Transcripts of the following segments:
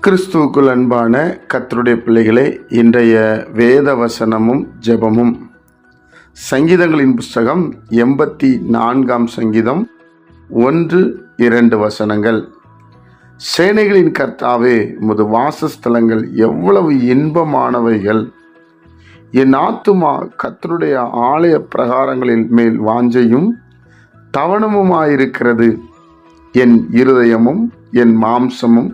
கிறிஸ்துவுக்குள் அன்பான கர்த்தருடைய பிள்ளைகளே, இன்றைய வேத வசனமும் ஜெபமும் சங்கீதங்களின் புஸ்தகம் 84 சங்கீதம் 1-2 வசனங்கள். சேனைகளின் கர்த்தாவே, உமது வாசஸ்தலங்கள் எவ்வளவு இன்பமானவைகள்! என் ஆத்துமா கர்த்தருடைய ஆலய பிரகாரங்களின் மேல் வாஞ்சையும் தவணமுமாயிருக்கிறது. என் இருதயமும் என் மாம்சமும்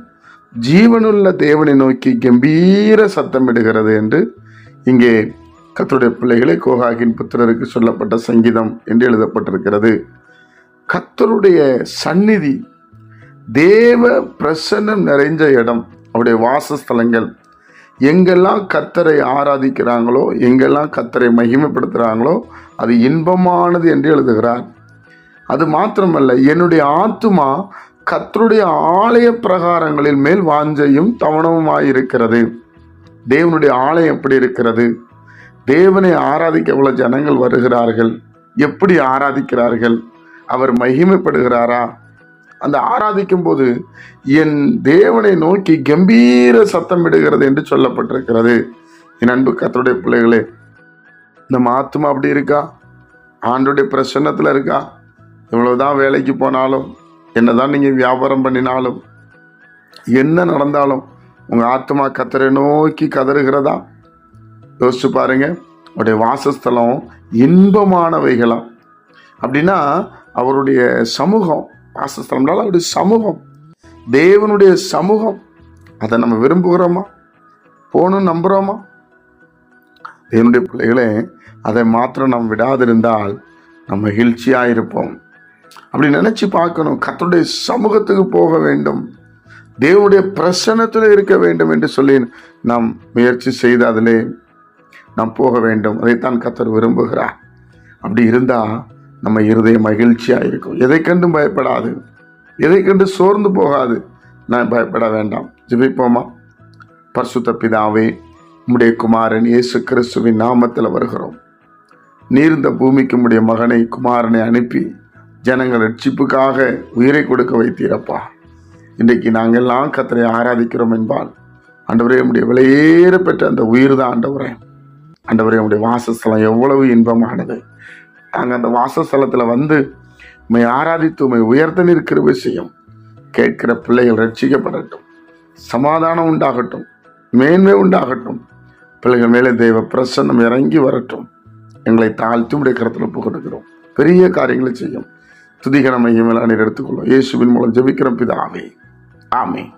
ஜீவனுள்ள தேவனை நோக்கி கம்பீர சத்தமிடுகிறது என்று இங்கே கர்த்தருடைய பிள்ளைகளே கோகாகின் புத்திரருக்கு சொல்லப்பட்ட சங்கீதம் என்று எழுதப்பட்டிருக்கிறது. கர்த்தருடைய சந்நிதி, தேவ பிரசன்னம் நிறைஞ்ச இடம், அவருடைய வாசஸ்தலங்கள். எங்கெல்லாம் கர்த்தரை ஆராதிக்கிறாங்களோ, எங்கெல்லாம் கர்த்தரை மகிமைப்படுத்துகிறாங்களோ அது இன்பமானது என்று எழுதுகிறார். அது மாத்திரமல்ல, என்னுடைய ஆத்துமா கர்த்தருடைய ஆலய பிரகாரங்களின் மேல் வாஞ்சையும் தவணமுமாயிருக்கிறது. தேவனுடைய ஆலயம் எப்படி இருக்கிறது? தேவனை ஆராதிக்க எவ்வளவு ஜனங்கள் வருகிறார்கள்? எப்படி ஆராதிக்கிறார்கள்? அவர் மகிமைப்படுகிறாரா? அந்த ஆராதிக்கும் போது என் தேவனை நோக்கி கம்பீர சத்தமிடுகிறது என்று சொல்லப்பட்டிருக்கிறது. என் அன்பு கர்த்தருடைய பிள்ளைகளே, நம்ம ஆத்துமா அப்படி இருக்கா? ஆண்டோடைய பிரசன்னத்தில் இருக்கா? இவ்வளவுதான் வேலைக்கு போனாலும், என்னதான் நீங்கள் வியாபாரம் பண்ணினாலும், என்ன நடந்தாலும் உங்கள் ஆத்மா கர்த்தரை நோக்கி கதறுகிறதா? யோசிச்சு பாருங்க. அவருடைய வாசஸ்தலம் இன்பமானவைகளாம். அப்படின்னா அவருடைய சமூகம், வாசஸ்தலம்னால அவருடைய சமூகம், தேவனுடைய சமூகம். அதை நம்ம விரும்புகிறோமா? போகணும்னு நம்புகிறோமா? தேவனுடைய பிள்ளைகளே, அதை மாத்திரம் நம்ம விடாதிருந்தால் நம்ம மகிழ்ச்சியாக இருப்போம். அப்படி நினைச்சு பார்க்கணும். கர்த்தருடைய சமூகத்துக்கு போக வேண்டும், தேவனுடைய பிரசன்னத்தில் இருக்க வேண்டும் என்று சொல்லி நாம் முயற்சி செய்து அதிலே நாம் போக வேண்டும். அதைத்தான் கர்த்தர் விரும்புகிறார். அப்படி இருந்தால் நம்ம இருதயம் மகிழ்ச்சியாக இருக்கும். எதை கண்டும் பயப்படாது, எதை கண்டு சோர்ந்து போகாது. நான் பயப்பட வேண்டாம். ஜெபிப்போமா? பரிசுத்த பிதாவே, உம்முடைய குமாரன் இயேசு கிறிஸ்துவின் நாமத்தில் வருகிறோம். நீர் இந்த பூமிக்கு உம்முடைய மகனை, குமாரனை அனுப்பி ஜனங்கள் ரட்சிப்புக்காக உயிரை கொடுக்க வைத்தீரப்பா. இன்றைக்கு நாங்கள் எல்லாம் கர்த்தரை ஆராதிக்கிறோம் என்பால், ஆண்டவரே, உம்முடைய விலையேற பெற்ற அந்த உயிர் தான் ஆண்டவரே. ஆண்டவரே, உம்முடைய வாசஸ்தலம் எவ்வளவு இன்பமானது. நாங்கள் அந்த வாசஸ்தலத்தில் வந்து உம்மை ஆராதித்து உம்மை உயர்த்த நிற்கிற விஷயம் கேட்கிற பிள்ளைகள் ரட்சிக்கப்படட்டும், சமாதானம் உண்டாகட்டும், மேன்மை உண்டாகட்டும். பிள்ளைகள் மேலே தெய்வ பிரசன்னம் இறங்கி வரட்டும். எங்களை தாழ்த்தி உடைய கரத்தில் ஒப்புக் கொடுக்கிறோம். பெரிய காரியங்களை செய்யும். துதிகர மையம் நீர் எடுத்துக்கொள்ளும். இயேசுவின் மூலம் ஜெபிக்கிறோம் பிதாவே. ஆமென்.